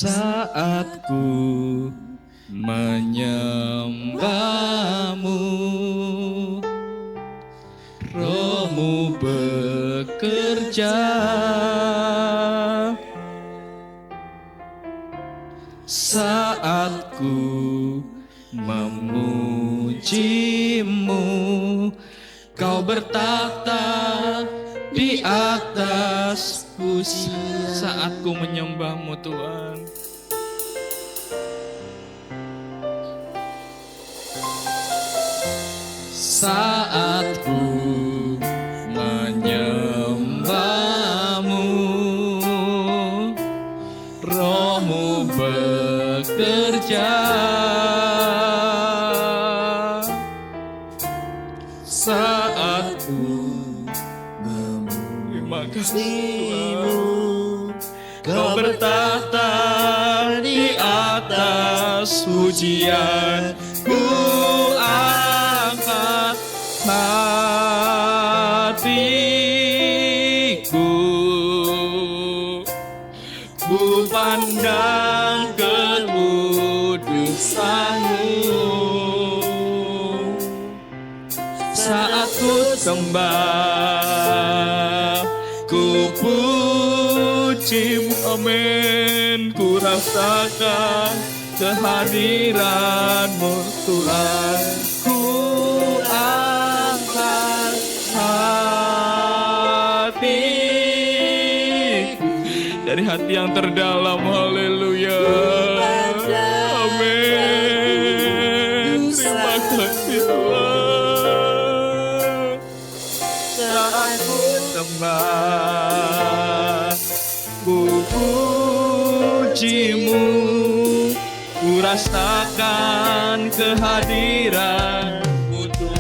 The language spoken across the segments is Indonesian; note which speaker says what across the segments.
Speaker 1: Saat ku menyembahmu, Rohmu bekerja. Saat ku memujimu, Kau bertahta di atas kursi. Saat ku menyembahmu Tuhan, saat ku menyembahmu, Rohmu bekerja. Saat ku terima kasih Tuhan, Kau bertahta di atas pujian. Ku angkat hatiku, ku pandang kekudusan-Mu. Saat ku sembah, ku puji-Mu, amin. Ku rasakan kehadiran-Mu Tuhan. Ku angkat hatiku dari hati yang terdalam, haleluya, amin. Terima kasih Tuhan. Saat ku sembah, ku puji-Mu, ku rasakan kehadiran-Mu Tuhan.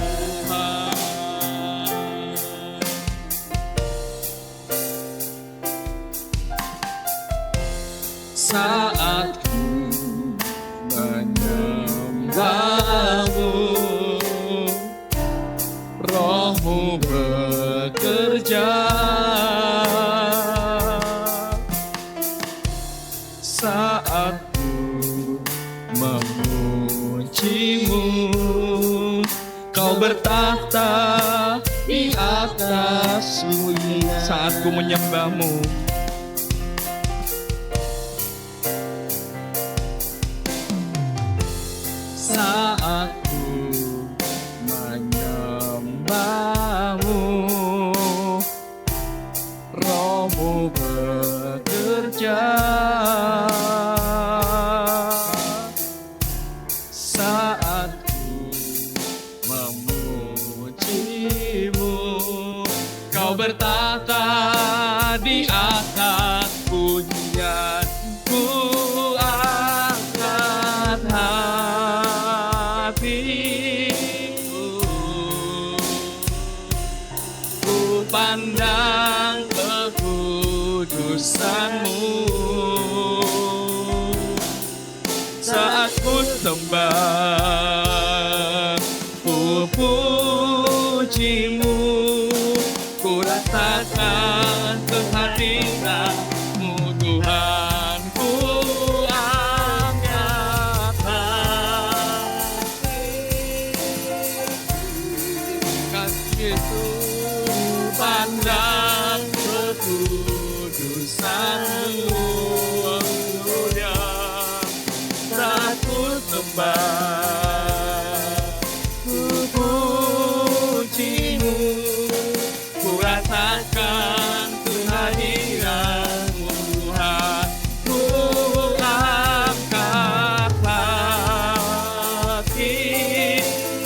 Speaker 1: Saat ku menyembah-Mu, Roh-Mu bekerja. Saat ku memuji-Mu, Kau bertahta di atas bumi. Saat ku menyembah-Mu, saat ku menyembah-Mu, Roh-Mu bekerja. Saat ku memuji-Mu, Kau bertahta di atas pujian. Ku angkat hatiku, ku pandang kekudusan-Mu. Saat ku sembah, ku puji-Mu, ku rasakan kehadiran-Mu Tuhan. Ku angkat hati, Yesus, pandang kekudusan-Mu, haleluya. Saat ku sembah, ku puji-Mu, ku rasakan kehadiran-Mu Tuhan. Ku angkat hati,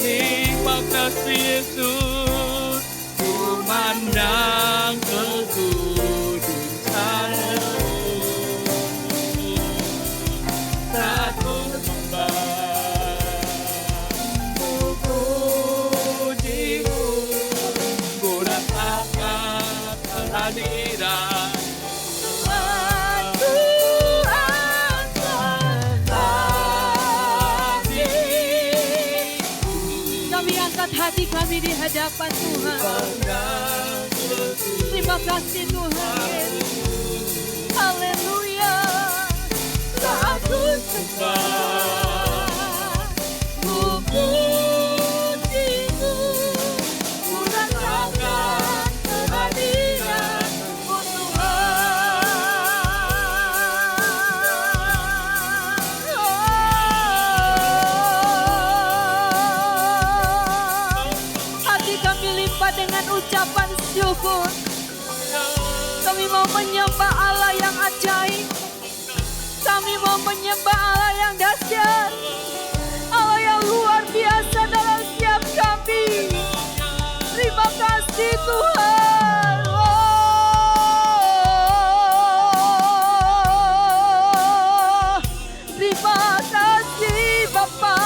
Speaker 1: terima kasih Yesus, ku mandang kekudusan-Mu. Saat ku sembah, ku puji-Mu, ku rasakan kehadiran Tuhan. Ku angkat hatiku,
Speaker 2: Kami angkat hati kami di hadapan Tuhan.
Speaker 1: terima kasih Tuhan. Haleluya.
Speaker 2: sembah. Ku pujimu, ku rasakan kehadiran-Mu Tuhan. Hati kami limpah dengan ucapan syukur. Kami mau menyembah Allah yang ajaib. Kami mau menyembah Allah yang dahsyat. Allah yang luar biasa dalam setiap kami. Terima kasih Tuhan. Oh, terima kasih Bapa.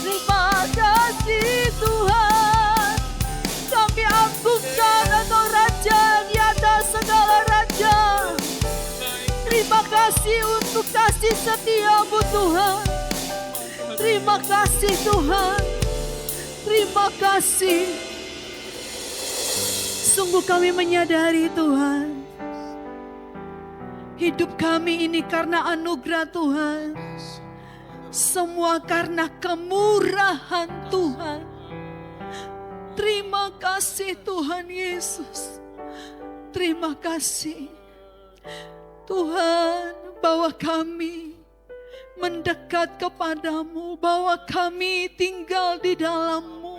Speaker 2: Terima kasih Tuhan. Kami agungkan Engkau Raja di atas segala raja. Terima kasih untuk kasih setia-Mu Tuhan. Terima kasih Tuhan. Terima kasih. Sungguh kami menyadari Tuhan, hidup kami ini karena anugerah Tuhan. Semua karena kemurahan Tuhan. Terima kasih Tuhan Yesus. Terima kasih Tuhan, bahwa kami mendekat kepadamu, bahwa kami tinggal di dalam-Mu,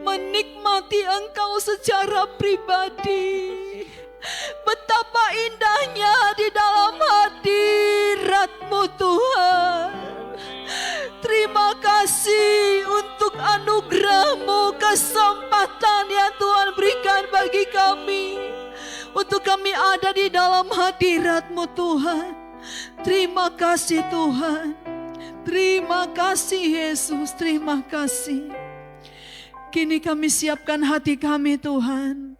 Speaker 2: menikmati Engkau secara pribadi. Betapa indahnya di dalam hadirat-Mu Tuhan. Terima kasih untuk anugerah-Mu, kesempatan yang Tuhan berikan bagi kami, untuk kami ada di dalam hadirat-Mu Tuhan. Terima kasih Tuhan. Terima kasih Yesus. Terima kasih. Kini kami siapkan hati kami Tuhan,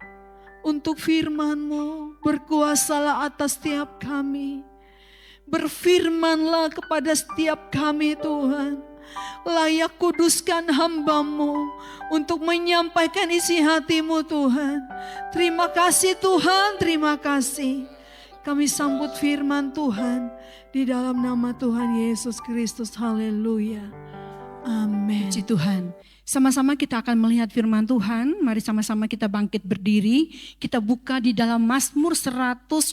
Speaker 2: untuk firman-Mu. Berkuasalah atas setiap kami. Berfirmanlah kepada setiap kami Tuhan. Layak kuduskan hamba-Mu untuk menyampaikan isi hati-Mu Tuhan. Terima kasih Tuhan, terima kasih. Kami sambut firman Tuhan di dalam nama Tuhan Yesus Kristus. Haleluya. Amin.
Speaker 3: Puji Tuhan. Sama-sama kita akan melihat firman Tuhan. Mari sama-sama kita bangkit berdiri. Kita buka di dalam Mazmur 126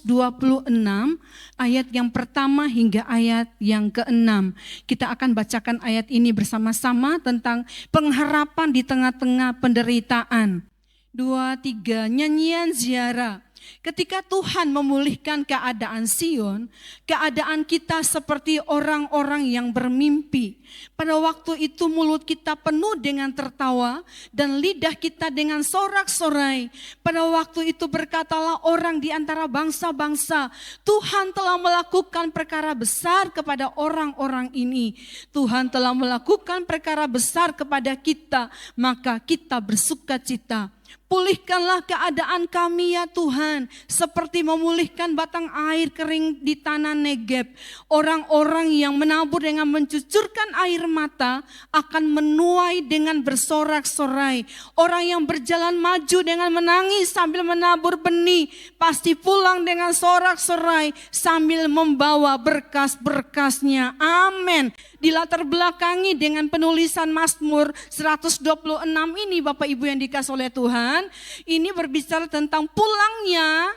Speaker 3: ayat yang pertama hingga ayat yang ke-6. Kita akan bacakan ayat ini bersama-sama tentang pengharapan di tengah-tengah penderitaan. 2, 3, nyanyian ziarah. Ketika Tuhan memulihkan keadaan Sion, keadaan kita seperti orang-orang yang bermimpi. Pada waktu itu mulut kita penuh dengan tertawa dan lidah kita dengan sorak-sorai. Pada waktu itu berkatalah orang di antara bangsa-bangsa, Tuhan telah melakukan perkara besar kepada orang-orang ini. Tuhan telah melakukan perkara besar kepada kita, maka kita bersukacita. Pulihkanlah keadaan kami ya Tuhan, seperti memulihkan batang air kering di tanah Negeb. Orang-orang yang menabur dengan mencucurkan air mata akan menuai dengan bersorak-sorai. Orang yang berjalan maju dengan menangis sambil menabur benih, pasti pulang dengan sorak-sorai sambil membawa berkas-berkasnya. Amin. Dilatar belakangi dengan penulisan Mazmur 126 ini Bapak Ibu yang dikasihi oleh Tuhan. Ini berbicara tentang pulangnya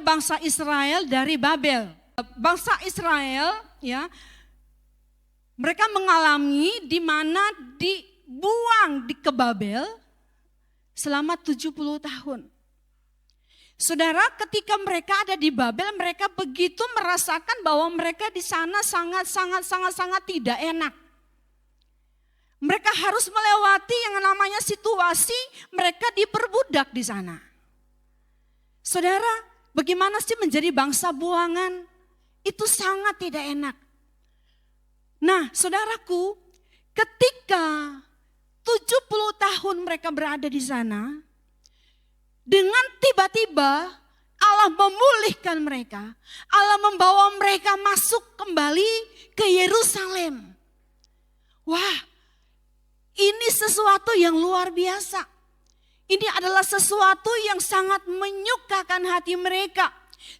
Speaker 3: bangsa Israel dari Babel. Bangsa Israel mereka mengalami di mana dibuang ke Babel selama 70 tahun. Saudara, ketika mereka ada di Babel, mereka begitu merasakan bahwa mereka di sana sangat tidak enak. Mereka harus melewati yang namanya situasi mereka diperbudak di sana. Saudara, bagaimana sih menjadi bangsa buangan? Itu sangat tidak enak. Nah, saudaraku, ketika 70 tahun mereka berada di sana, dengan tiba-tiba Allah memulihkan mereka. Allah membawa mereka masuk kembali ke Yerusalem. Wah, ini sesuatu yang luar biasa. Ini adalah sesuatu yang sangat menyukakan hati mereka.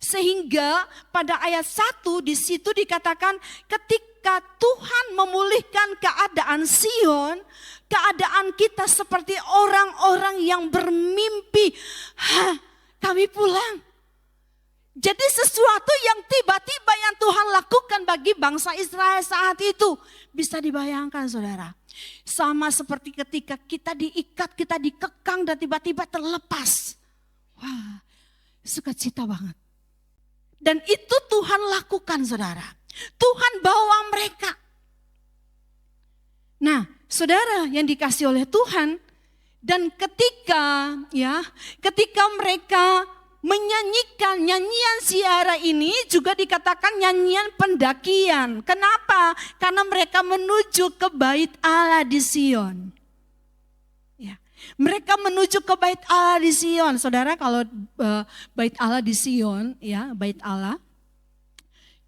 Speaker 3: Sehingga pada ayat 1 di situ dikatakan ketika Tuhan memulihkan keadaan Sion, keadaan kita seperti orang-orang yang bermimpi. Kami pulang. Jadi sesuatu yang tiba-tiba yang Tuhan lakukan bagi bangsa Israel saat itu. Bisa dibayangkan saudara. Sama seperti ketika kita diikat, kita dikekang dan tiba-tiba terlepas. Wah, sukacita banget. Dan itu Tuhan lakukan saudara. Tuhan bawa mereka. Nah saudara yang dikasih oleh Tuhan. Dan ketika mereka menyanyikan nyanyian siara ini juga dikatakan nyanyian pendakian. Kenapa? Karena mereka menuju ke bait Allah di Sion. Mereka menuju ke bait Allah di Sion. Saudara kalau bait Allah di Sion, bait Allah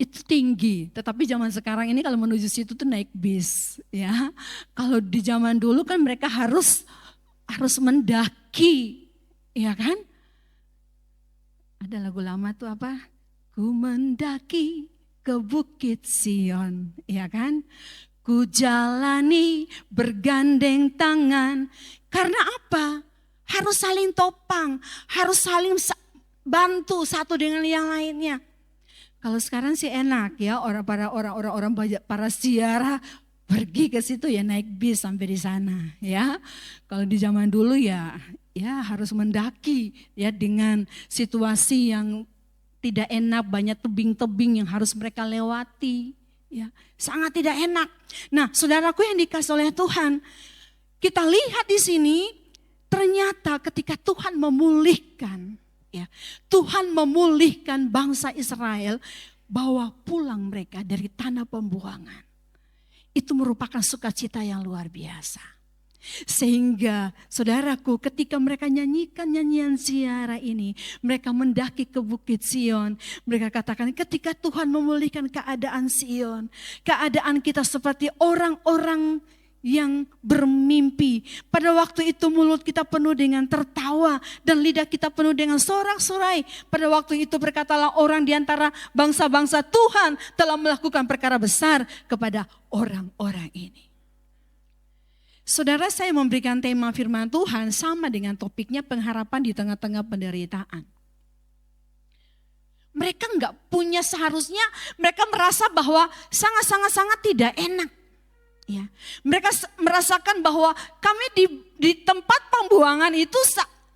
Speaker 3: itu tinggi. Tetapi zaman sekarang ini kalau menuju situ tuh naik bis. Kalau di zaman dulu kan mereka harus mendaki, ya kan? Ada lagu lama tuh apa? Ku mendaki ke Bukit Sion, ya kan? Ku jalani bergandeng tangan. Karena apa? Harus saling topang, harus saling bantu satu dengan yang lainnya. Kalau sekarang sih enak ya, para ziarah pergi ke situ ya naik bis sampai di sana ya. Kalau di zaman dulu ya harus mendaki ya dengan situasi yang tidak enak, banyak tebing-tebing yang harus mereka lewati ya. Sangat tidak enak. Nah, saudaraku yang dikasih oleh Tuhan, kita lihat di sini ternyata ketika Tuhan memulihkan Tuhan memulihkan bangsa Israel, bawa pulang mereka dari tanah pembuangan. Itu merupakan sukacita yang luar biasa. Sehingga saudaraku ketika mereka nyanyikan nyanyian siara ini, mereka mendaki ke Bukit Sion. Mereka katakan ketika Tuhan memulihkan keadaan Sion, keadaan kita seperti orang-orang yang bermimpi. Pada waktu itu mulut kita penuh dengan tertawa dan lidah kita penuh dengan sorak-sorai. Pada waktu itu berkatalah orang di antara bangsa-bangsa, Tuhan telah melakukan perkara besar kepada orang-orang ini. Saudara, saya memberikan tema firman Tuhan sama dengan topiknya pengharapan di tengah-tengah penderitaan. Mereka seharusnya mereka merasa bahwa sangat tidak enak. Ya, mereka merasakan bahwa kami di tempat pembuangan itu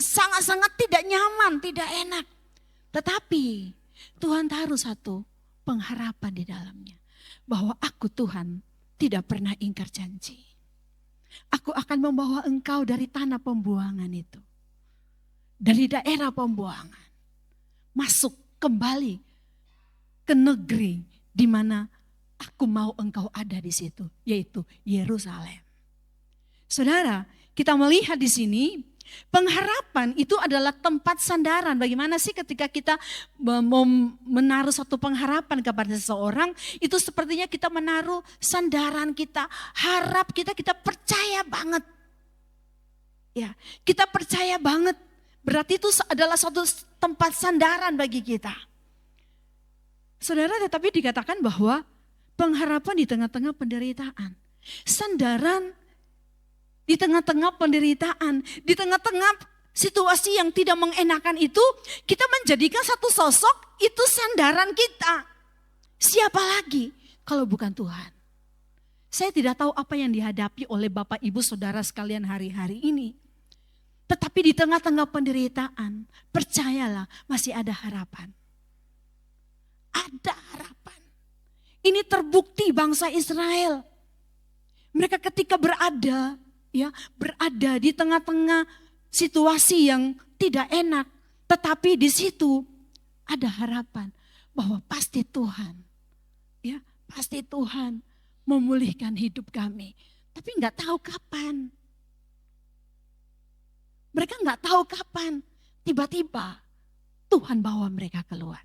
Speaker 3: sangat tidak nyaman, tidak enak. Tetapi Tuhan taruh satu pengharapan di dalamnya. Bahwa aku Tuhan tidak pernah ingkar janji. Aku akan membawa engkau dari tanah pembuangan itu. Dari daerah pembuangan. Masuk kembali ke negeri di mana aku mau engkau ada di situ, yaitu Yerusalem. Saudara, kita melihat di sini pengharapan itu adalah tempat sandaran. Bagaimana sih ketika kita menaruh satu pengharapan kepada seseorang, itu sepertinya kita menaruh sandaran kita, harap kita percaya banget. Ya, kita percaya banget. Berarti itu adalah suatu tempat sandaran bagi kita. Saudara, tetapi dikatakan bahwa pengharapan di tengah-tengah penderitaan. Sandaran di tengah-tengah penderitaan. Di tengah-tengah situasi yang tidak mengenakan itu, kita menjadikan satu sosok itu sandaran kita. Siapa lagi kalau bukan Tuhan? Saya tidak tahu apa yang dihadapi oleh Bapak Ibu Saudara sekalian hari-hari ini. Tetapi di tengah-tengah penderitaan, percayalah masih ada harapan. Ada harapan. Ini terbukti bangsa Israel. Mereka ketika berada di tengah-tengah situasi yang tidak enak, tetapi di situ ada harapan bahwa pasti Tuhan memulihkan hidup kami. Tapi nggak tahu kapan. Mereka nggak tahu kapan. Tiba-tiba Tuhan bawa mereka keluar.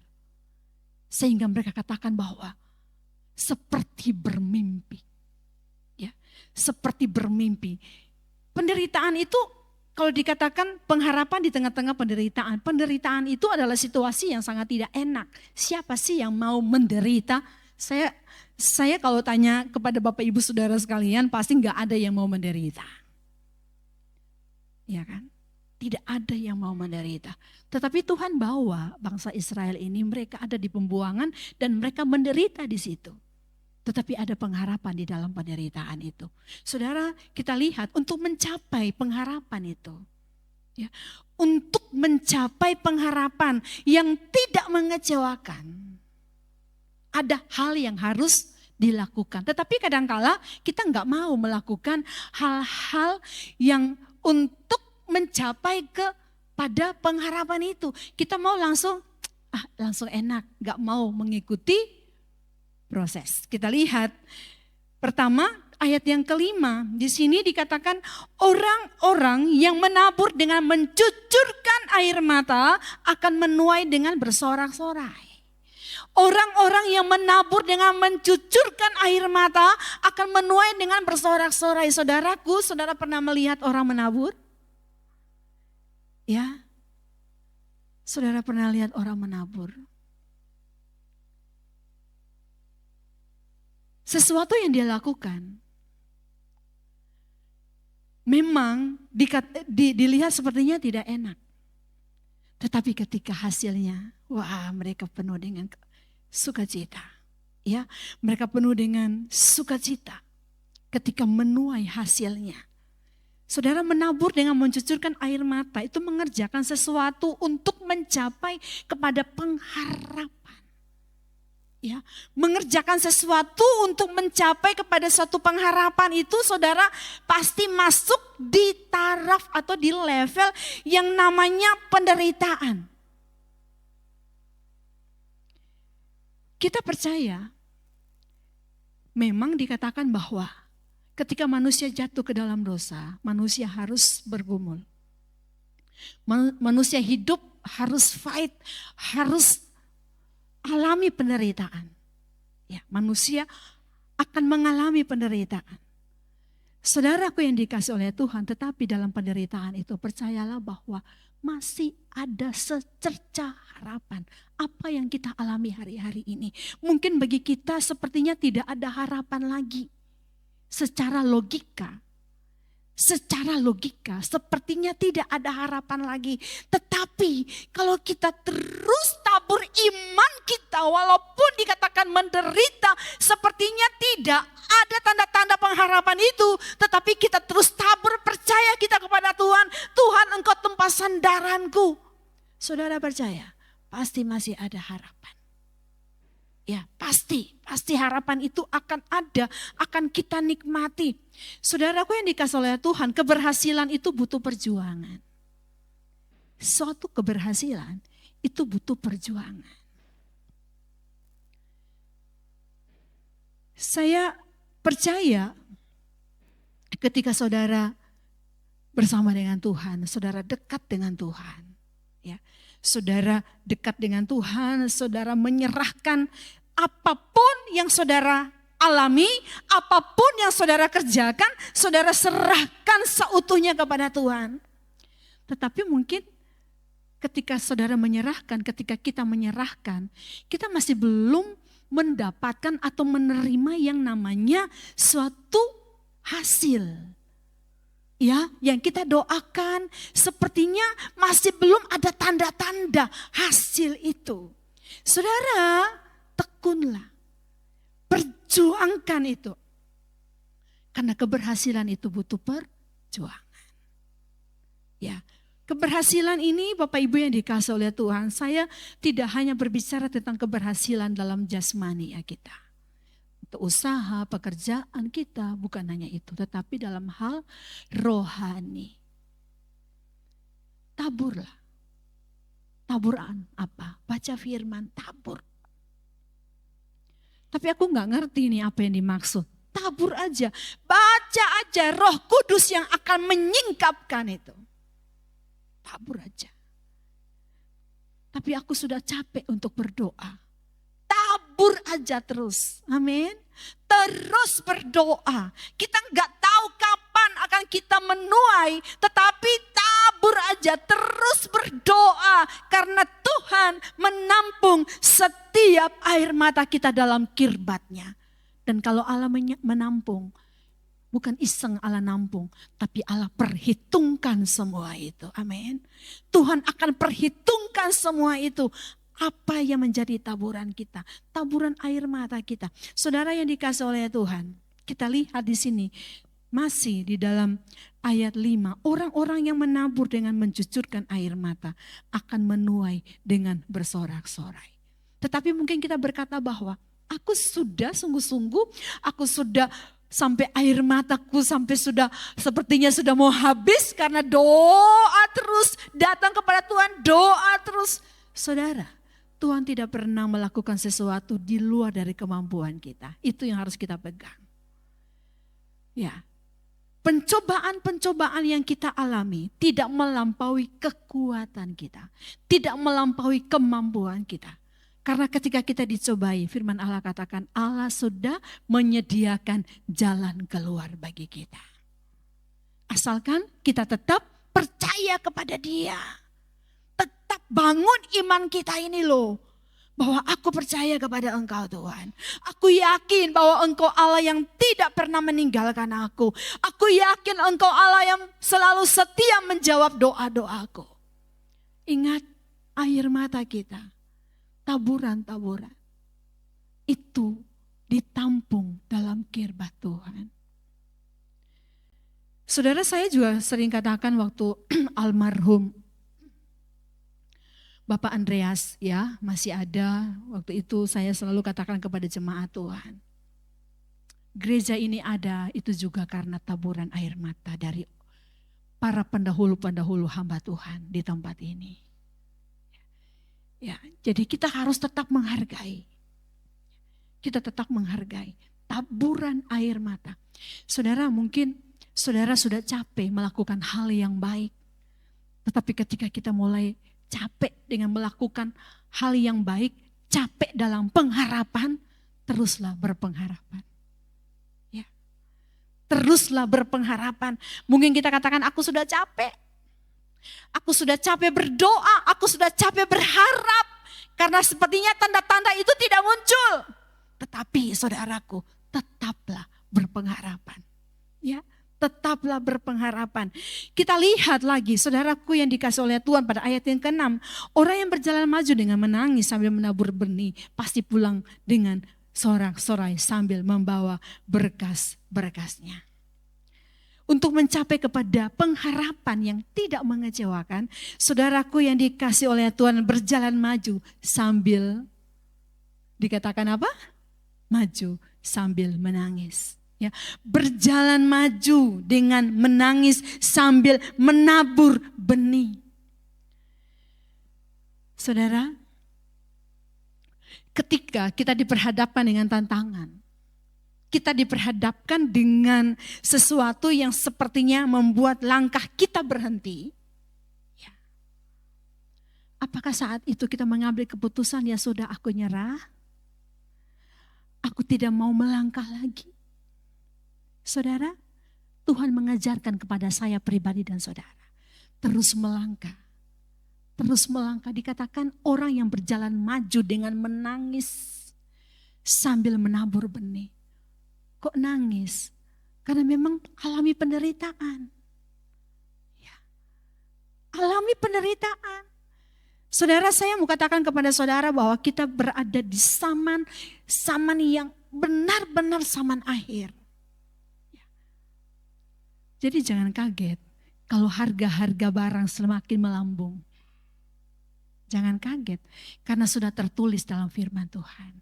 Speaker 3: Sehingga mereka katakan bahwa seperti bermimpi. Ya, seperti bermimpi. Penderitaan itu kalau dikatakan pengharapan di tengah-tengah penderitaan. Penderitaan itu adalah situasi yang sangat tidak enak. Siapa sih yang mau menderita? Saya kalau tanya kepada Bapak Ibu Saudara sekalian, pasti nggak ada yang mau menderita. Ya kan? Tidak ada yang mau menderita. Tetapi Tuhan bawa bangsa Israel ini, mereka ada di pembuangan dan mereka menderita di situ. Tetapi ada pengharapan di dalam penderitaan itu. Saudara, kita lihat untuk mencapai pengharapan itu. Ya, untuk mencapai pengharapan yang tidak mengecewakan. Ada hal yang harus dilakukan. Tetapi kadangkala kita nggak mau melakukan hal-hal yang untuk mencapai kepada pengharapan itu. Kita mau langsung enak, nggak mau mengikuti proses. Kita lihat pertama ayat yang kelima. Di sini dikatakan orang-orang yang menabur dengan mencucurkan air mata akan menuai dengan bersorak-sorai. Orang-orang yang menabur dengan mencucurkan air mata akan menuai dengan bersorak-sorai. Saudaraku, saudara pernah melihat orang menabur? Ya, saudara pernah lihat orang menabur? Sesuatu yang dia lakukan memang dilihat sepertinya tidak enak. Tetapi ketika hasilnya, wah, mereka penuh dengan sukacita. Ya, mereka penuh dengan sukacita ketika menuai hasilnya. Saudara, menabur dengan mencucurkan air mata itu mengerjakan sesuatu untuk mencapai kepada pengharapan. Ya, mengerjakan sesuatu untuk mencapai kepada suatu pengharapan itu, saudara pasti masuk di taraf atau di level yang namanya penderitaan. Kita percaya, memang dikatakan bahwa ketika manusia jatuh ke dalam dosa, manusia harus bergumul. Manusia hidup harus fight, harus alami penderitaan. Ya, manusia akan mengalami penderitaan. Saudaraku yang dikasih oleh Tuhan, tetapi dalam penderitaan itu percayalah bahwa masih ada secerca harapan. Apa yang kita alami hari-hari ini, mungkin bagi kita sepertinya tidak ada harapan lagi. Secara logika sepertinya tidak ada harapan lagi. Tetapi kalau kita terus tabur iman kita, walaupun dikatakan menderita, sepertinya tidak ada tanda-tanda pengharapan itu. Tetapi kita terus tabur, percaya kita kepada Tuhan. Tuhan, Engkau tempat sandaranku. Saudara percaya, pasti masih ada harapan. Ya, pasti harapan itu akan ada, akan kita nikmati. Saudaraku yang dikasih oleh Tuhan, keberhasilan itu butuh perjuangan. Suatu keberhasilan itu butuh perjuangan. Saya percaya ketika saudara bersama dengan Tuhan, saudara dekat dengan Tuhan. Ya, saudara dekat dengan Tuhan, saudara menyerahkan apapun yang saudara alami, apapun yang saudara kerjakan, saudara serahkan seutuhnya kepada Tuhan. Tetapi mungkin ketika saudara menyerahkan, ketika kita menyerahkan, kita masih belum mendapatkan atau menerima yang namanya suatu hasil. Ya, yang kita doakan sepertinya masih belum ada tanda-tanda hasil itu. Saudara, tekunlah, perjuangkan itu. Karena keberhasilan itu butuh perjuangan. Ya, keberhasilan ini Bapak Ibu yang dikasih oleh Tuhan, saya tidak hanya berbicara tentang keberhasilan dalam jasmani ya kita. Untuk usaha, pekerjaan kita, bukan hanya itu, tetapi dalam hal rohani. Taburlah. Taburan apa? Baca firman, tabur. Tapi aku gak ngerti nih apa yang dimaksud. Tabur aja, baca aja, Roh Kudus yang akan menyingkapkan itu. Tabur aja. Tapi aku sudah capek untuk berdoa. Tabur aja terus, amin. Terus berdoa. Kita gak tahu kapan akan kita menuai, tetapi tabur aja, terus berdoa karena Tuhan menampung setiap air mata kita dalam kirbatnya. Dan kalau Allah menampung, bukan iseng Allah nampung, tapi Allah perhitungkan semua itu. Amin. Tuhan akan perhitungkan semua itu. Apa yang menjadi taburan kita, taburan air mata kita. Saudara yang dikasih oleh Tuhan, kita lihat di sini masih di dalam ayat 5, orang-orang yang menabur dengan mencucurkan air mata akan menuai dengan bersorak-sorai. Tetapi mungkin kita berkata bahwa aku sudah sungguh-sungguh, aku sudah sampai air mataku sampai sudah sepertinya sudah mau habis karena doa terus datang kepada Tuhan, doa terus. Saudara, Tuhan tidak pernah melakukan sesuatu di luar dari kemampuan kita. Itu yang harus kita pegang. Ya, pencobaan-pencobaan yang kita alami tidak melampaui kekuatan kita. Tidak melampaui kemampuan kita. Karena ketika kita dicobai, firman Allah katakan Allah sudah menyediakan jalan keluar bagi kita. Asalkan kita tetap percaya kepada Dia. Tetap bangun iman kita ini loh. Bahwa aku percaya kepada Engkau Tuhan. Aku yakin bahwa Engkau Allah yang tidak pernah meninggalkan aku. Aku yakin Engkau Allah yang selalu setia menjawab doa-doaku. Ingat air mata kita. Taburan-taburan. Itu ditampung dalam kirbat Tuhan. Saudara, saya juga sering katakan waktu almarhum Bapak Andreas ya masih ada, waktu itu saya selalu katakan kepada jemaat Tuhan. Gereja ini ada itu juga karena taburan air mata dari para pendahulu-pendahulu hamba Tuhan di tempat ini. Ya, jadi kita harus tetap menghargai. Kita tetap menghargai taburan air mata. Saudara, mungkin saudara sudah capek melakukan hal yang baik. Tetapi ketika kita mulai capek dengan melakukan hal yang baik, capek dalam pengharapan, teruslah berpengharapan. Ya. Teruslah berpengharapan. Mungkin kita katakan aku sudah capek. Aku sudah capek berdoa, aku sudah capek berharap. Karena sepertinya tanda-tanda itu tidak muncul. Tetapi saudaraku, tetaplah berpengharapan. Ya. Tetaplah berpengharapan. Kita lihat lagi saudaraku yang dikasih oleh Tuhan pada ayat yang ke-6. Orang yang berjalan maju dengan menangis sambil menabur benih pasti pulang dengan sorak-sorai sambil membawa berkas-berkasnya. Untuk mencapai kepada pengharapan yang tidak mengecewakan, saudaraku yang dikasih oleh Tuhan berjalan maju sambil dikatakan apa? Maju sambil menangis. Ya, berjalan maju dengan menangis sambil menabur benih. Saudara, ketika kita diperhadapkan dengan tantangan, kita diperhadapkan dengan sesuatu yang sepertinya membuat langkah kita berhenti. Ya. Apakah saat itu kita mengambil keputusan, ya sudah aku nyerah, aku tidak mau melangkah lagi? Saudara, Tuhan mengajarkan kepada saya pribadi dan saudara, terus melangkah. Terus melangkah, dikatakan orang yang berjalan maju dengan menangis sambil menabur benih. Kok nangis? Karena memang alami penderitaan. Ya. Alami penderitaan. Saudara, saya mau katakan kepada saudara bahwa kita berada di zaman yang benar-benar zaman akhir. Jadi jangan kaget kalau harga-harga barang semakin melambung. Jangan kaget karena sudah tertulis dalam firman Tuhan.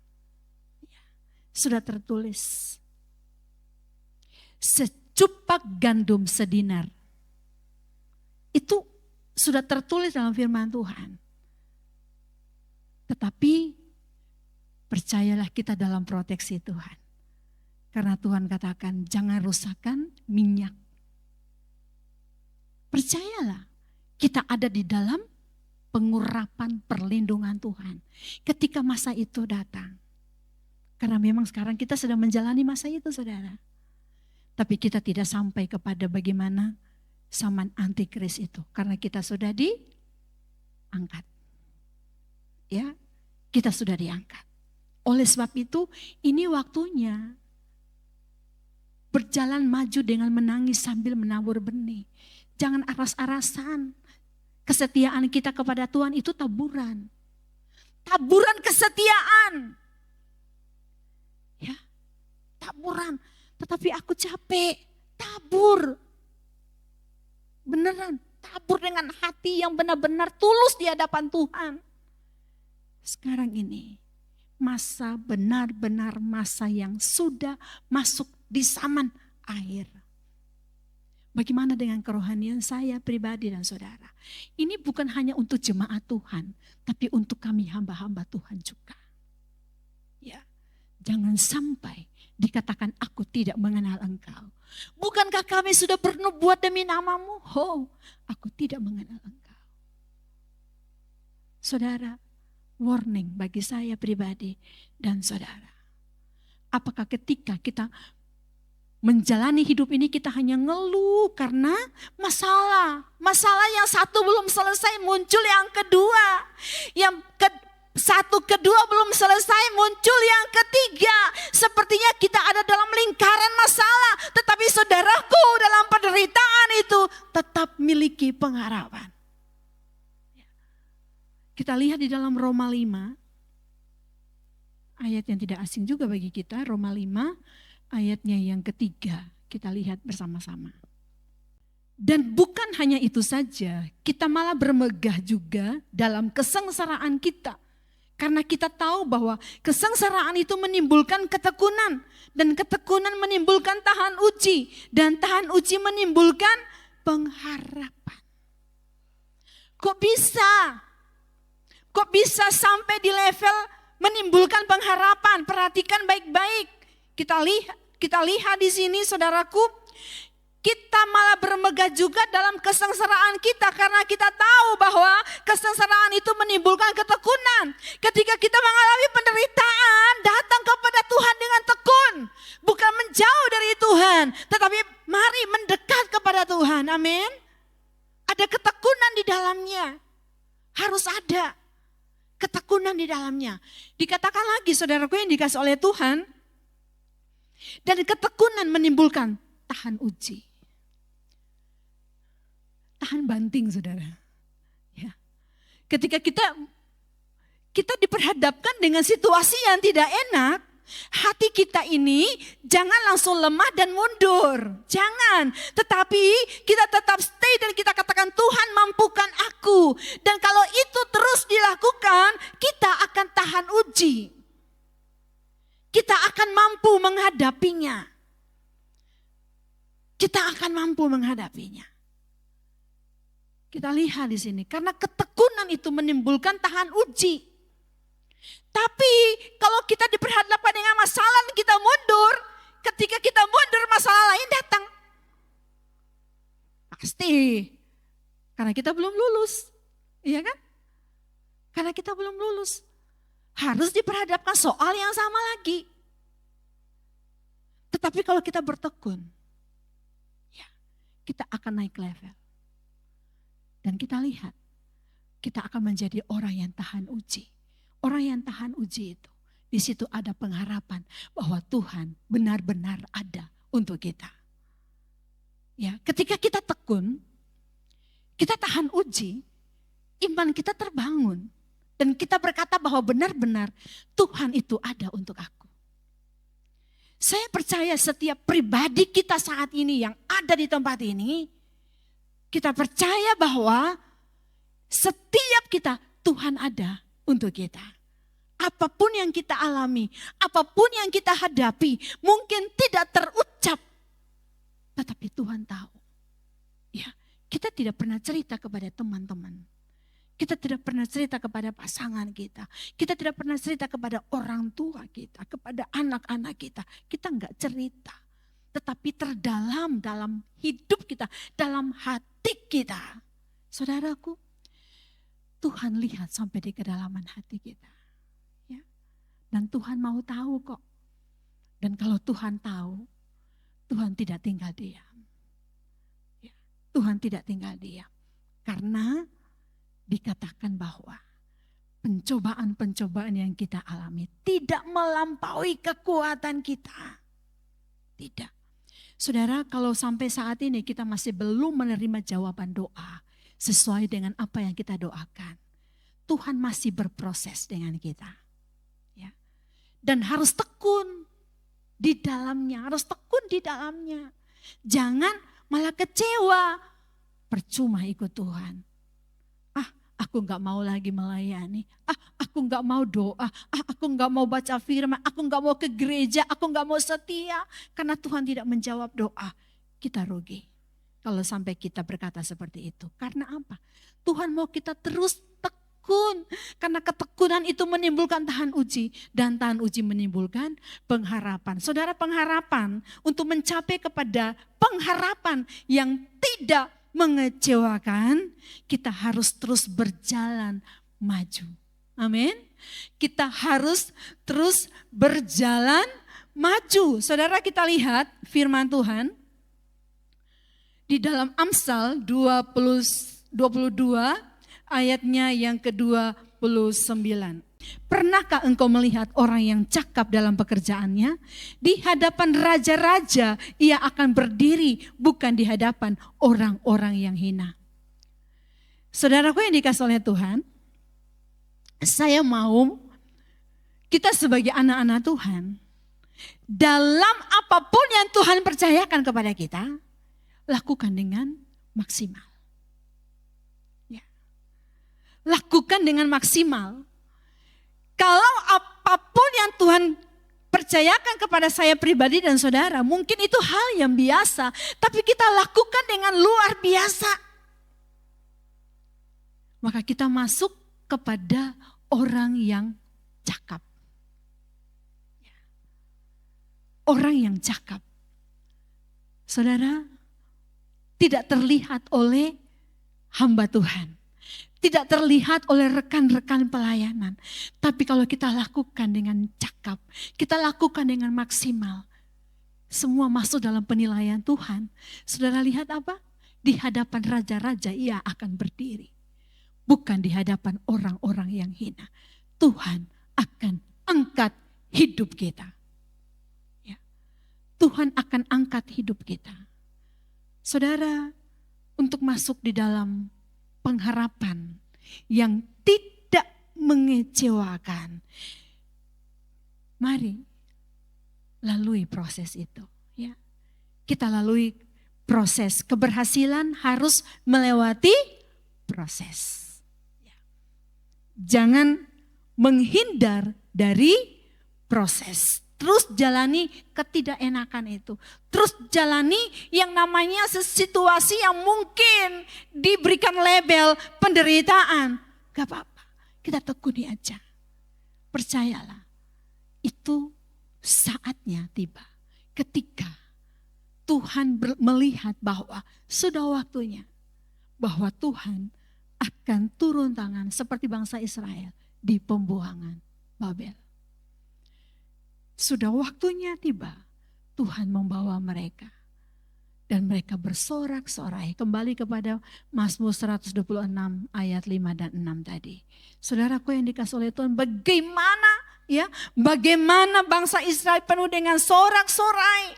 Speaker 3: Sudah tertulis. Secupak gandum sedinar. Itu sudah tertulis dalam firman Tuhan. Tetapi percayalah kita dalam proteksi Tuhan. Karena Tuhan katakan jangan rusakkan minyak. Percayalah, kita ada di dalam pengurapan perlindungan Tuhan. Ketika masa itu datang. Karena memang sekarang kita sedang menjalani masa itu, saudara. Tapi kita tidak sampai kepada bagaimana zaman antikris itu. Karena kita sudah diangkat. Ya, kita sudah diangkat. Oleh sebab itu, ini waktunya berjalan maju dengan menangis sambil menabur benih. Jangan aras-arasan. Kesetiaan kita kepada Tuhan itu taburan. Taburan kesetiaan. Ya, taburan. Tetapi aku capek. Tabur. Beneran. Tabur dengan hati yang benar-benar tulus di hadapan Tuhan. Sekarang ini. Masa benar-benar masa yang sudah masuk di zaman akhir. Bagaimana dengan kerohanian saya pribadi dan saudara? Ini bukan hanya untuk jemaat Tuhan. Tapi untuk kami hamba-hamba Tuhan juga. Ya, jangan sampai dikatakan aku tidak mengenal engkau. Bukankah kami sudah bernubuat demi namamu? Oh, aku tidak mengenal engkau. Saudara, warning bagi saya pribadi dan saudara. Apakah ketika kita menjalani hidup ini kita hanya ngeluh karena masalah. Masalah yang satu belum selesai muncul yang kedua. Satu kedua belum selesai muncul yang ketiga. Sepertinya kita ada dalam lingkaran masalah. Tetapi saudaraku dalam penderitaan itu tetap miliki pengharapan. Kita lihat di dalam Roma 5. Ayat yang tidak asing juga bagi kita. Roma 5 ayatnya yang ketiga. Kita lihat bersama-sama. Dan bukan hanya itu saja. Kita malah bermegah juga dalam kesengsaraan kita. Karena kita tahu bahwa kesengsaraan itu menimbulkan ketekunan. Dan ketekunan menimbulkan tahan uji. Dan tahan uji menimbulkan pengharapan. Kok bisa? Kok bisa sampai di level menimbulkan pengharapan? Perhatikan baik-baik. Kita lihat di sini saudaraku. Kita malah bermegah juga dalam kesengsaraan kita karena kita tahu bahwa kesengsaraan itu menimbulkan ketekunan. Ketika kita mengalami penderitaan, datang kepada Tuhan dengan tekun. Bukan menjauh dari Tuhan, tetapi mari mendekat kepada Tuhan. Amin. Ada ketekunan di dalamnya. Harus ada ketekunan di dalamnya. Dikatakan lagi saudaraku yang dikasih oleh Tuhan. Dan ketekunan menimbulkan tahan uji. Tahan banting saudara. Ya. Ketika kita diperhadapkan dengan situasi yang tidak enak, hati kita ini jangan langsung lemah dan mundur. Jangan. Tetapi kita tetap stay dan kita katakan Tuhan mampukan aku. Dan kalau itu terus dilakukan, kita akan tahan uji. Kita akan mampu menghadapinya. Kita akan mampu menghadapinya. Kita lihat di sini karena ketekunan itu menimbulkan tahan uji. Tapi kalau kita diperhadapkan dengan masalah dan kita mundur, ketika kita mundur masalah lain datang. Pasti. Karena kita belum lulus. Iya kan? Karena kita belum lulus. Harus diperhadapkan soal yang sama lagi. Tetapi kalau kita bertekun, ya, kita akan naik level. Dan kita lihat, kita akan menjadi orang yang tahan uji. Orang yang tahan uji itu, di situ ada pengharapan bahwa Tuhan benar-benar ada untuk kita. Ya, ketika kita tekun, kita tahan uji, iman kita terbangun. Dan kita berkata bahwa benar-benar Tuhan itu ada untuk aku. Saya percaya setiap pribadi kita saat ini yang ada di tempat ini, kita percaya bahwa setiap kita Tuhan ada untuk kita. Apapun yang kita alami, apapun yang kita hadapi, mungkin tidak terucap. Tetapi Tuhan tahu. Ya, kita tidak pernah cerita kepada teman-teman. Kita tidak pernah cerita kepada pasangan kita. Kita tidak pernah cerita kepada orang tua kita, kepada anak-anak kita. Kita enggak cerita. Tetapi terdalam dalam hidup kita, dalam hati kita. Saudaraku, Tuhan lihat sampai di kedalaman hati kita. Ya. Dan Tuhan mau tahu kok. Dan kalau Tuhan tahu, Tuhan tidak tinggal diam. Ya, Tuhan tidak tinggal diam. Karena dikatakan bahwa pencobaan-pencobaan yang kita alami tidak melampaui kekuatan kita. Tidak. Saudara, kalau sampai saat ini kita masih belum menerima jawaban doa sesuai dengan apa yang kita doakan, Tuhan masih berproses dengan kita. Ya. Dan harus tekun di dalamnya, harus tekun di dalamnya. Jangan malah kecewa, percuma ikut Tuhan. Aku gak mau lagi melayani. Aku gak mau doa. Aku gak mau baca firman. Aku gak mau ke gereja. Aku gak mau setia. Karena Tuhan tidak menjawab doa. Kita rugi. Kalau sampai kita berkata seperti itu. Karena apa? Tuhan mau kita terus tekun. Karena ketekunan itu menimbulkan tahan uji. Dan tahan uji menimbulkan pengharapan. Saudara, pengharapan untuk mencapai kepada pengharapan yang tidak mengecewakan, kita harus terus berjalan maju. Amin. Kita harus terus berjalan maju. Saudara, kita lihat firman Tuhan di dalam Amsal 22 ayatnya yang ke-29. Pernahkah engkau melihat orang yang cakap dalam pekerjaannya? Di hadapan raja-raja ia akan berdiri, bukan di hadapan orang-orang yang hina. Saudaraku yang dikasihi oleh Tuhan, saya mau kita sebagai anak-anak Tuhan, dalam apapun yang Tuhan percayakan kepada kita, lakukan dengan maksimal. Ya. Lakukan dengan maksimal. Kalau apapun yang Tuhan percayakan kepada saya pribadi dan saudara, mungkin itu hal yang biasa, tapi kita lakukan dengan luar biasa. Maka kita masuk kepada orang yang cakap. Orang yang cakap. Saudara, tidak terlihat oleh hamba Tuhan. Tidak terlihat oleh rekan-rekan pelayanan. Tapi kalau kita lakukan dengan cakap, kita lakukan dengan maksimal, semua masuk dalam penilaian Tuhan. Saudara lihat apa? Di hadapan raja-raja ia akan berdiri. Bukan di hadapan orang-orang yang hina. Tuhan akan angkat hidup kita. Ya. Tuhan akan angkat hidup kita. Saudara, untuk masuk di dalam pengharapan yang tidak mengecewakan. Mari lalui proses itu. Ya. Kita lalui proses. Keberhasilan harus melewati proses. Ya. Jangan menghindar dari proses. Terus jalani ketidakenakan itu. Terus jalani yang namanya situasi yang mungkin diberikan label penderitaan. Gak apa-apa, kita tekuni aja. Percayalah, itu saatnya tiba. Ketika Tuhan melihat bahwa sudah waktunya. Bahwa Tuhan akan turun tangan seperti bangsa Israel di pembuangan Babel. Sudah waktunya tiba, Tuhan membawa mereka. Dan mereka bersorak-sorai. Kembali kepada Mazmur 126 ayat 5 dan 6 tadi. Saudaraku yang dikasihi oleh Tuhan, bagaimana bangsa Israel penuh dengan sorak-sorai.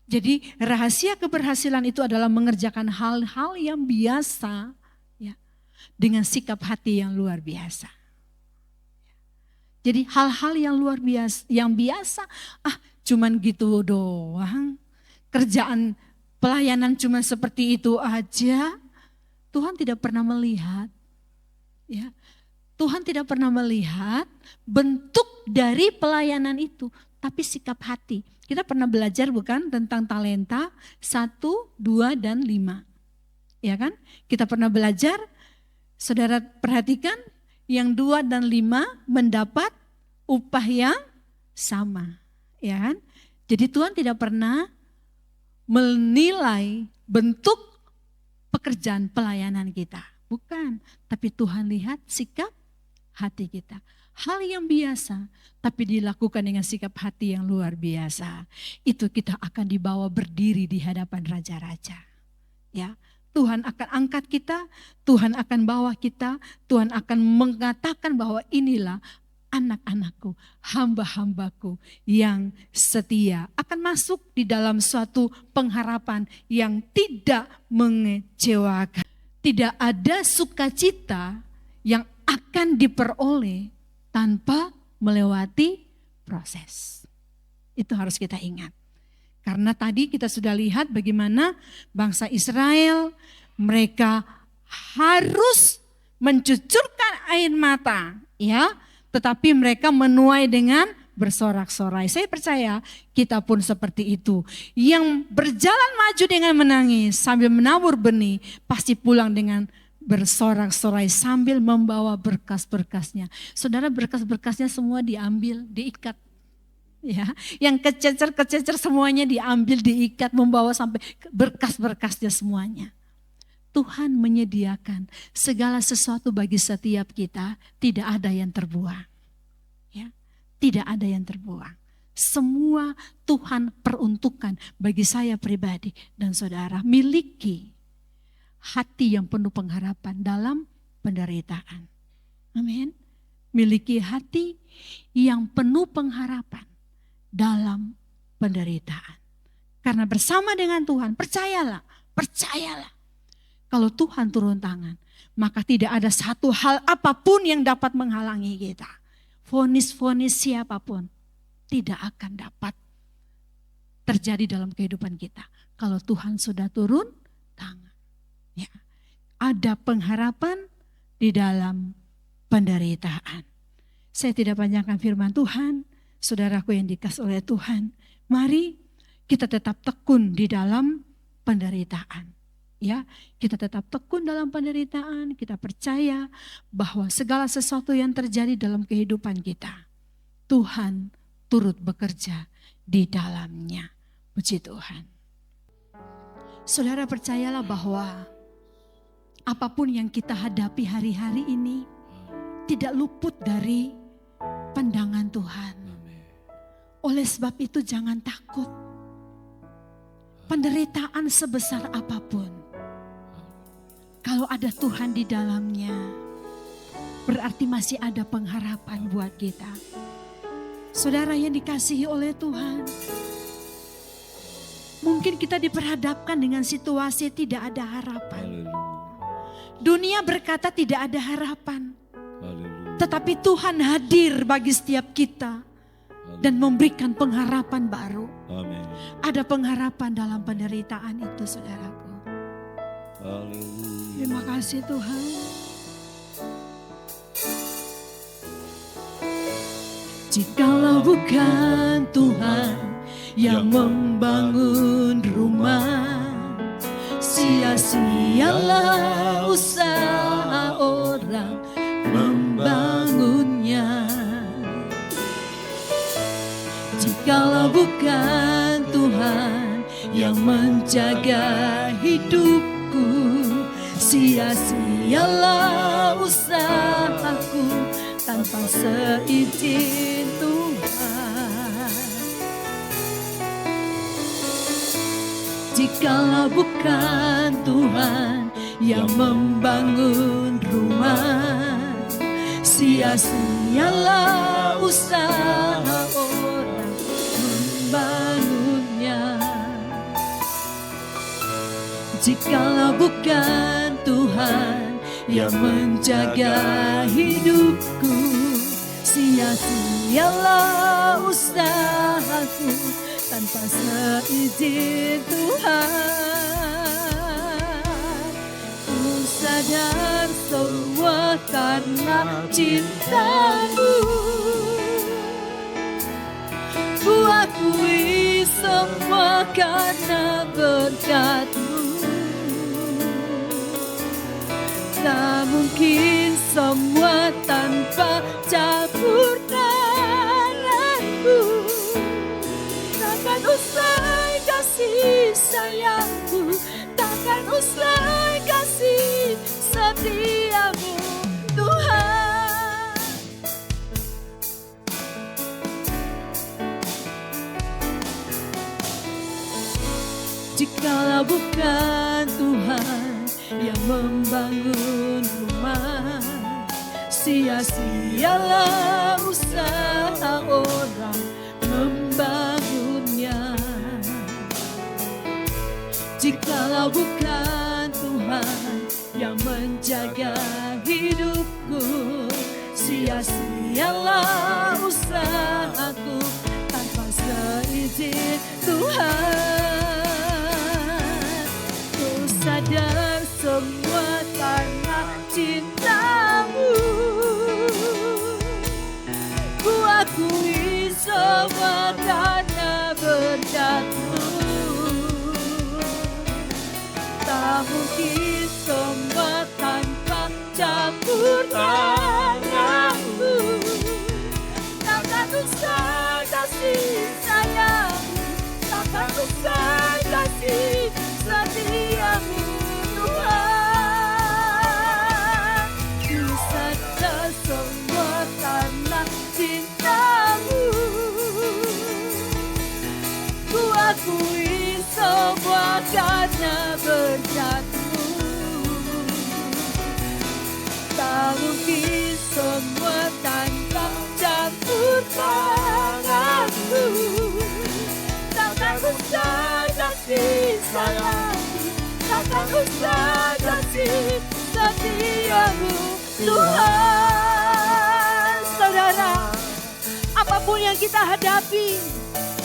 Speaker 3: Jadi rahasia keberhasilan itu adalah mengerjakan hal-hal yang biasa, ya, dengan sikap hati yang luar biasa. Jadi hal-hal yang luar biasa, cuman gitu doang. Kerjaan pelayanan cuma seperti itu aja. Tuhan tidak pernah melihat, ya. Tuhan tidak pernah melihat bentuk dari pelayanan itu, tapi sikap hati. Kita pernah belajar bukan tentang talenta 1, 2, dan 5. Ya kan? Kita pernah belajar, saudara perhatikan, yang 2 dan 5 mendapat upah yang sama. Ya kan? Jadi Tuhan tidak pernah menilai bentuk pekerjaan pelayanan kita. Bukan, tapi Tuhan lihat sikap hati kita. hal yang biasa, tapi dilakukan dengan sikap hati yang luar biasa, itu kita akan dibawa berdiri di hadapan raja-raja. Ya, Tuhan akan angkat kita, Tuhan akan bawa kita, Tuhan akan mengatakan bahwa inilah anak-anakku, hamba-hambaku yang setia, akan masuk di dalam suatu pengharapan yang tidak mengecewakan. Tidak ada sukacita yang akan diperoleh tanpa melewati proses. Itu harus kita ingat. Karena tadi kita sudah lihat bagaimana bangsa Israel, mereka harus mencucurkan air mata, ya, tetapi mereka menuai dengan bersorak-sorai. Saya percaya kita pun seperti itu. Yang berjalan maju dengan menangis sambil menabur benih, pasti pulang dengan bersorak-sorai sambil membawa berkas-berkasnya. Saudara, berkas-berkasnya semua diambil, diikat. Ya, yang kececer-kececer semuanya diambil, diikat, membawa sampai berkas-berkasnya semuanya. Tuhan menyediakan segala sesuatu bagi setiap kita, tidak ada yang terbuang. Ya, tidak ada yang terbuang. Semua Tuhan peruntukkan bagi saya pribadi dan saudara. Miliki hati yang penuh pengharapan dalam penderitaan. Amin. Miliki hati yang penuh pengharapan dalam penderitaan. Karena bersama dengan Tuhan, percayalah. Kalau Tuhan turun tangan, maka tidak ada satu hal apapun yang dapat menghalangi kita. Vonis-vonis siapapun tidak akan dapat terjadi dalam kehidupan kita. Kalau Tuhan sudah turun tangan. Ya, ada pengharapan di dalam penderitaan. Saya tidak panjangkan firman Tuhan. Saudaraku yang dikasih oleh Tuhan, mari kita tetap tekun di dalam penderitaan. Ya, kita tetap tekun dalam penderitaan, kita percaya bahwa segala sesuatu yang terjadi dalam kehidupan kita, Tuhan turut bekerja di dalamnya. Puji Tuhan. Saudara, percayalah bahwa apapun yang kita hadapi hari-hari ini tidak luput dari pandangan Tuhan. Oleh sebab itu jangan takut. Penderitaan sebesar apapun, kalau ada Tuhan di dalamnya, berarti masih ada pengharapan buat kita. Saudara yang dikasihi oleh Tuhan, mungkin kita diperhadapkan dengan situasi tidak ada harapan. Dunia berkata tidak ada harapan. Tetapi Tuhan hadir bagi setiap kita dan memberikan pengharapan baru.
Speaker 1: Amin.
Speaker 3: Ada pengharapan dalam penderitaan itu, saudaraku. Terima kasih Tuhan. Jikalau bukan Tuhan yang membangun rumah, sia-sialah usaha orang membangunnya. Jikalau bukan Tuhan yang menjaga hidupku, sia-sialah usahaku tanpa seizin Tuhan. Jikalau bukan Tuhan yang membangun rumah, sia-sialah usaha orang membangunnya. Jikalau bukan Tuhan yang menjaga hidupku, sia-sialah usahaku tanpa seizin Tuhan. Ku sadar semua karena cintamu, ku akui semua karena berkat-Mu. Tak mungkin semua tanpa campur tanganmu. Takkan usai kasih sayangmu, takkan usai kasih setiamu, Tuhan.
Speaker 2: bukan Tuhan yang membangun rumah, sia-sialah usaha orang membangunnya. Jikalau bukan Tuhan yang menjaga hidupku, sia-sialah usahaku tanpa seizin Tuhan. Ku sadar semua karena cintamu, ku akui semua karena berkatmu. Tak mungkin semua tanpa campur tanganmu. Takkan usah kasih sayang, takkan usah kasih setiamu Tuhan. Ku sadar semua karena cintamu, ku akui semua karena berkatmu. Tak mungkin semua tanpa campur tanganmu. Takkan usah kasih sayang, takkan usah kasih setiamu Tuhan. Saudara, apapun yang kita hadapi,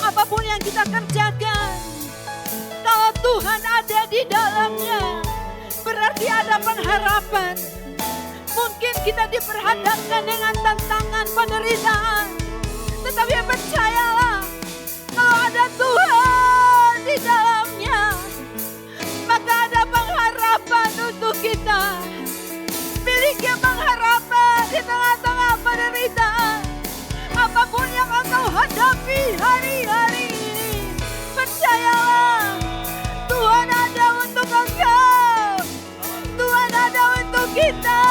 Speaker 2: apapun yang kita kerjakan, kalau Tuhan ada di dalamnya, berarti ada pengharapan. Mungkin kita diperhadapkan dengan tantangan penderitaan, tetapi percayalah, kalau ada Tuhan di dalamnya, maka ada pengharapan untuk kita. Miliki pengharapan di tengah-tengah penderitaan. Apapun yang engkau hadapi hari-hari ini, percayalah, Tuhan ada untuk engkau. Tuhan ada untuk kita.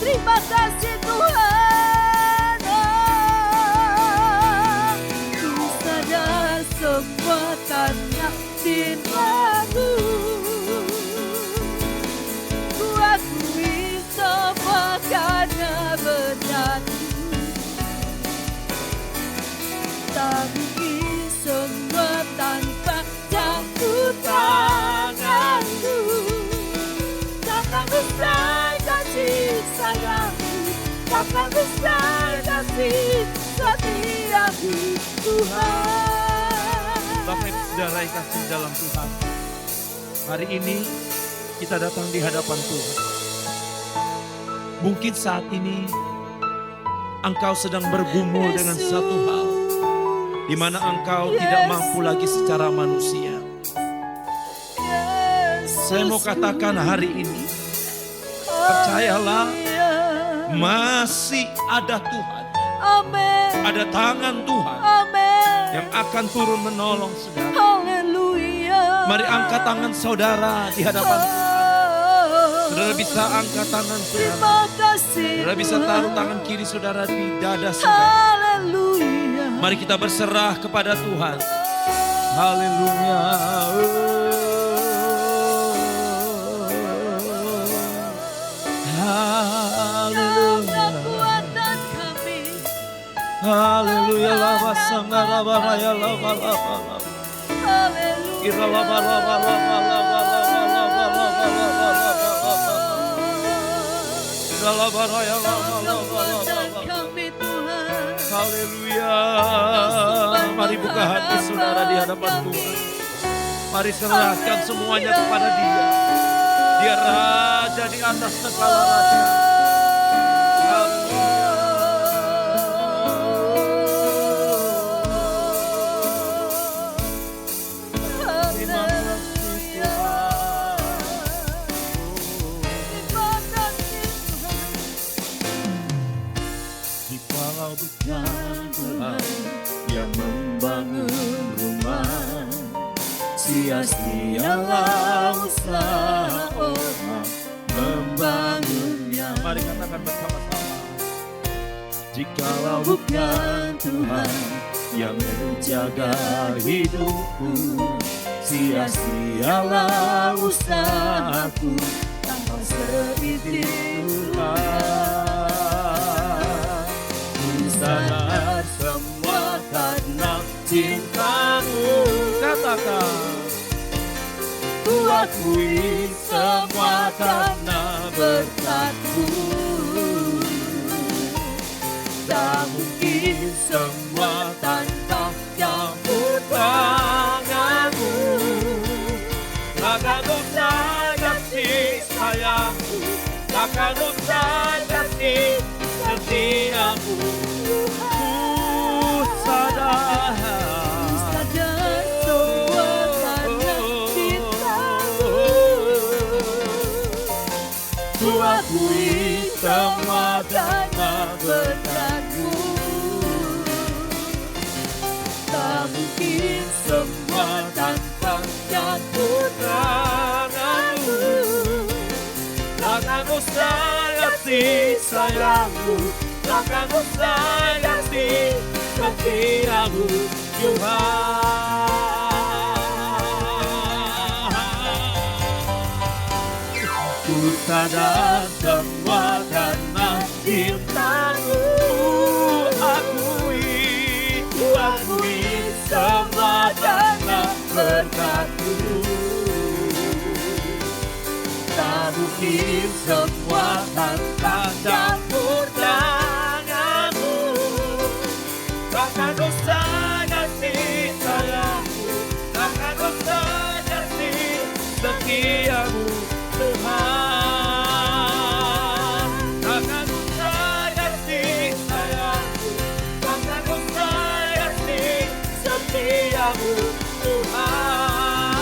Speaker 2: Terima kasih Tuhan. Ku sadar semua karena cintamu, ku akui semua karena berkatmu. Tak mungkin semua tanpa campur tanganmu. Takkan usah kasih sayangmu, takkan usah kasih setiamu Tuhan.
Speaker 4: Bapak Ibu Saudara yang kasih dalam Tuhan, hari ini kita datang di hadapan Tuhan. Mungkin saat ini engkau sedang bergumul dengan satu hal, di mana engkau tidak mampu lagi secara manusia. Saya mau katakan hari ini, percayalah, masih ada Tuhan.
Speaker 2: Amin.
Speaker 4: Ada tangan Tuhan
Speaker 2: Amin.
Speaker 4: yang akan turun menolong saudara.
Speaker 2: Haleluya.
Speaker 4: Mari angkat tangan saudara di hadapan Tuhan. Saudara bisa angkat tangan saudara.
Speaker 2: Terima kasih.
Speaker 4: Saudara bisa taruh tangan kiri saudara di dada saudara.
Speaker 2: Haleluya.
Speaker 4: Mari kita berserah kepada Tuhan. Haleluya. Haleluya.
Speaker 2: Kekuatan kami.
Speaker 4: Haleluya. Lava sanggara baraya lava lava lava.
Speaker 2: Haleluya.
Speaker 4: Ira lava lava lava lava lava lava lava lava lava. Ira lava raya lava lava lava lava.
Speaker 2: Kami Tuhan.
Speaker 4: Haleluya. Mari buka hati saudara di hadapan Tuhan. Mari serahkan semuanya kepada Dia. Dia Raja di atas segala raja. Haleluya. Terima kasih Tuhan. Jikalau bukan Tuhan yang membangun rumah, sia-sialah usaha orang membangunnya. Mari katakan bersama-sama. Jikalau bukan Tuhan yang menjaga hidupku, sia-sialah usahaku tanpa seizin Tuhan. Ku sadar semua karena cintamu. Katakan, ku akui semua karena berkat-Mu. Tak mungkin semua tanpa campur tangan-Mu. Takkan usah kasih sayang-Mu, takkan usah kasih setia-Mu. Ku sadar
Speaker 2: semua karena cinta-Mu.
Speaker 4: ku akui semua karena berkat-Mu. Tak mungkin semua tanpa campur tangan-Mu. Takkan usah kasih sayang-Mu, takkan usah kasih setia-Mu, Tuhan. Ku sadar semua karena cinta-Mu. Ku akui semua karena berkat-Mu. Tak mungkin semua tanpa campur tangan-Mu. Takkan usah kasih sayang-Mu, takkan usah kasih setia-Mu, Tuhan. Takkan usah kasih sayang-Mu, takkan usah kasih setia-Mu, Tuhan.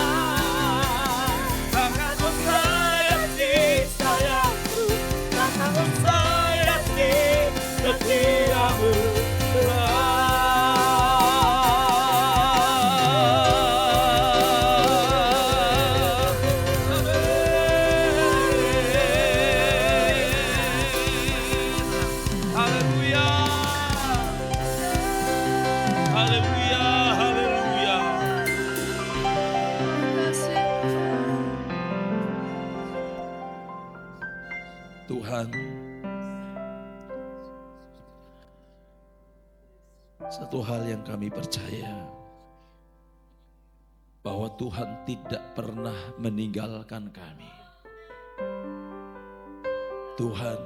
Speaker 4: Takkan usah kasih sayang-Mu, takkan usah kasih setia-Mu, Haleluya, haleluya, haleluya. Tuhan, satu hal yang kami percaya, bahwa Tuhan tidak pernah meninggalkan kami. Tuhan,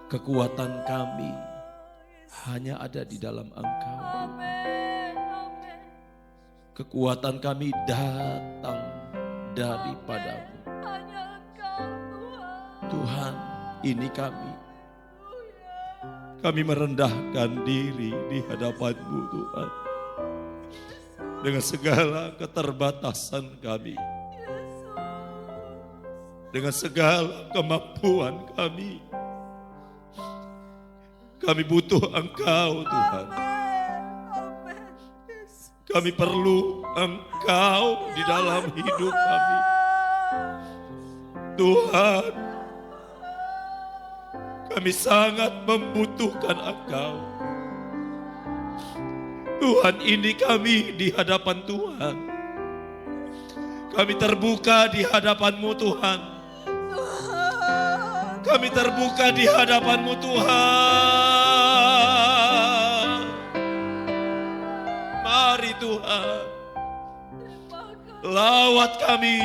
Speaker 4: kekuatan kami hanya ada di dalam Engkau. Kekuatan kami datang daripada-Mu. Tuhan, ini kami. Kami merendahkan diri di hadapan-Mu, Tuhan. Dengan segala keterbatasan kami. Dengan segala kemampuan kami. Kami butuh Engkau, Tuhan. Kami perlu Engkau di dalam hidup kami. Tuhan, kami sangat membutuhkan Engkau. Tuhan, ini kami di hadapan Tuhan. Kami terbuka di hadapan-Mu, Tuhan. Kami terbuka di hadapan-Mu, Tuhan. Mari Tuhan, lawat kami.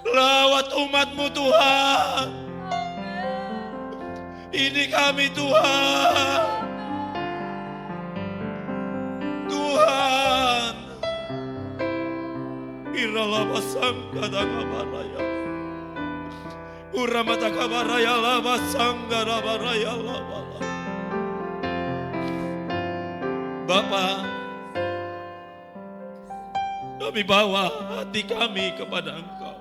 Speaker 4: Lawat umat-Mu, Tuhan. Ini kami, Tuhan. Tuhan. Iralaba sangkada kabaraya. Uramata kabaraya laba sanggara baraya laba. Bapa, kami bawa hati kami kepada Engkau.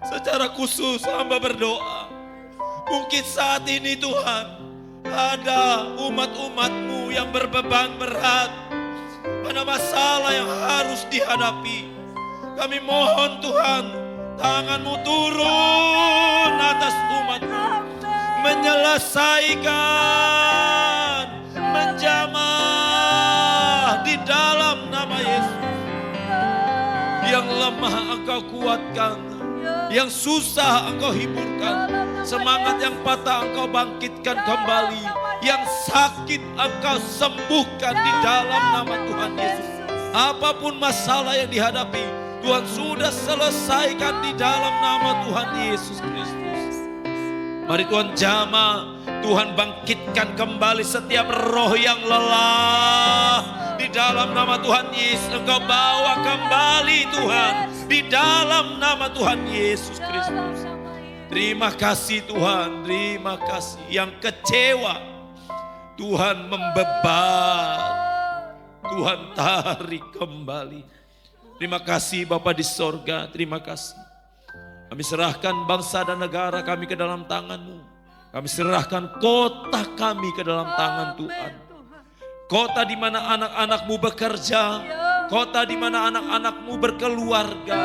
Speaker 4: Secara khusus hamba berdoa, mungkin saat ini Tuhan, ada umat-umat-Mu yang berbeban berat, ada masalah yang harus dihadapi. Kami mohon Tuhan, tangan-Mu turun atas umat-Mu, menyelesaikan, menjamah dalam nama Yesus. Yang lemah Engkau kuatkan, yang susah Engkau hiburkan, semangat yang patah Engkau bangkitkan kembali, yang sakit Engkau sembuhkan di dalam nama Tuhan Yesus. Apapun masalah yang dihadapi, Tuhan sudah selesaikan di dalam nama Tuhan Yesus Kristus. Mari Tuhan jamah, Tuhan bangkitkan kembali setiap roh yang lelah. Di dalam nama Tuhan Yesus Engkau bawa kembali Tuhan. Di dalam nama Tuhan Yesus Kristus. Terima kasih Tuhan, terima kasih. Yang kecewa Tuhan membeban, Tuhan tarik kembali. Terima kasih Bapa di sorga, terima kasih. Kami serahkan bangsa dan negara kami ke dalam tangan-Mu. Kami serahkan kota kami ke dalam tangan Tuhan. Kota di mana anak-anak-Mu bekerja, kota di mana anak-anak-Mu berkeluarga,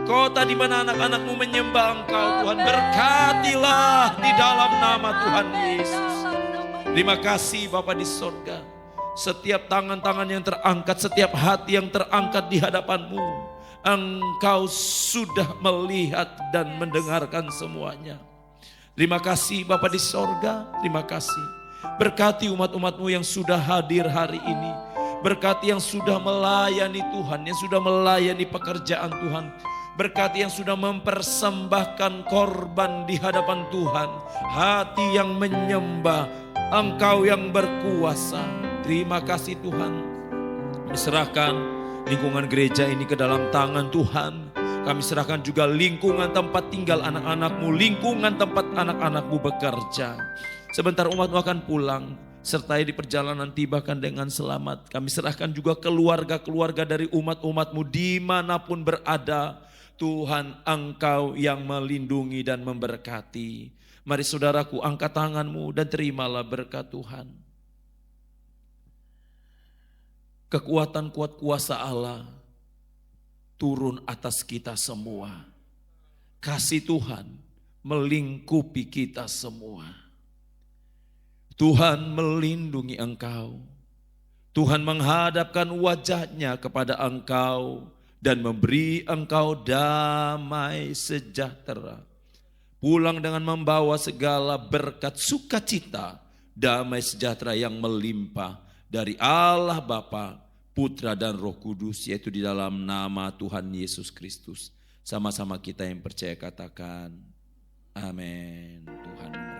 Speaker 4: kota di mana anak-anak-Mu menyembah Engkau Tuhan. Berkatilah di dalam nama Tuhan Yesus. Terima kasih Bapa di sorga. Setiap tangan-tangan yang terangkat, setiap hati yang terangkat di hadapan-Mu, Engkau sudah melihat dan mendengarkan semuanya. Terima kasih Bapa di sorga, terima kasih. Berkati umat-umat-Mu yang sudah hadir hari ini. Berkati yang sudah melayani Tuhan, yang sudah melayani pekerjaan Tuhan. Berkati yang sudah mempersembahkan korban di hadapan Tuhan. Hati yang menyembah Engkau yang berkuasa. Terima kasih Tuhan. Diserahkan lingkungan gereja ini ke dalam tangan Tuhan. Kami serahkan juga lingkungan tempat tinggal anak-anak-Mu, lingkungan tempat anak-anak-Mu bekerja. Sebentar umat-Mu akan pulang, sertai di perjalanan tibakan dengan selamat. Kami serahkan juga keluarga-keluarga dari umat-umat-Mu dimanapun berada. Tuhan Engkau yang melindungi dan memberkati. Mari saudaraku angkat tangan-Mu dan terimalah berkat Tuhan. Kekuatan kuat kuasa Allah turun atas kita semua. Kasih Tuhan melingkupi kita semua. Tuhan melindungi engkau. Tuhan menghadapkan wajahnya kepada engkau dan memberi engkau damai sejahtera. Pulang dengan membawa segala berkat sukacita, damai sejahtera yang melimpah dari Allah Bapa, Putra dan Roh Kudus, yaitu di dalam nama Tuhan Yesus Kristus. Sama-sama kita yang percaya katakan, amin. Tuhan